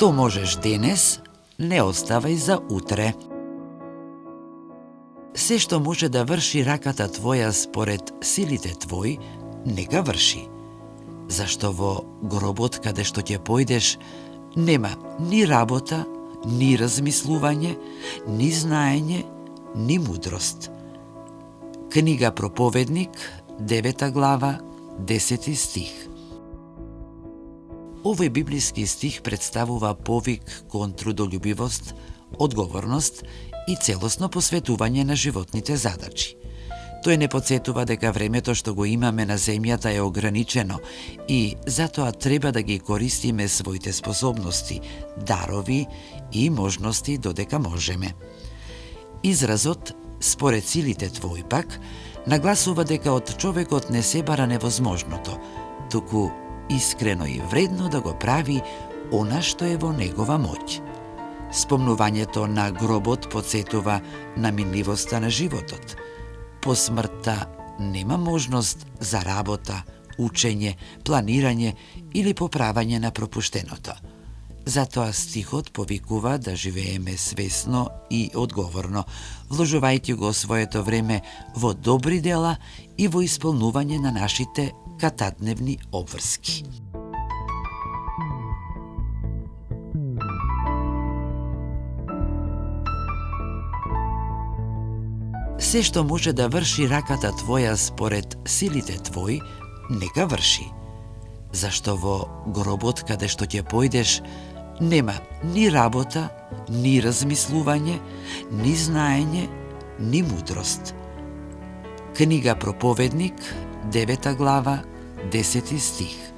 Што можеш денес, не оставај за утре. Се што може да врши раката твоја според силите твои, нека врши. Зашто во гробот каде што ќе појдеш, нема ни работа, ни размислување, ни знаење, ни мудрост. Книга Проповедник, 9 глава, 10 стих. Овој библиски стих представува повик кон трудолюбивост, одговорност и целосно посветување на животните задачи. Тој не потсетува дека времето што го имаме на земјата е ограничено и затоа треба да ги користиме своите способности, дарови и можности додека можеме. Изразот «според силите твои» пак нагласува дека од човекот не се бара невозможното, туку искрено и вредно да го прави она што е во негова моќ. Спомнувањето на гробот потсетува на минливоста на животот. По смртта нема можност за работа, учење, планирање или поправање на пропуштеното. Затоа стихот повикува да живееме свесно и одговорно, вложувајќи го своето време во добри дела и во исполнување на нашите катадневни обврски. Се што може да врши раката твоја според силите твои, нека врши. Зашто во гробот каде што ќе појдеш, нема ни работа, ни размислување, ни знаење, ни мудрост. Книга Проповедник, 9 глава, 10 стих.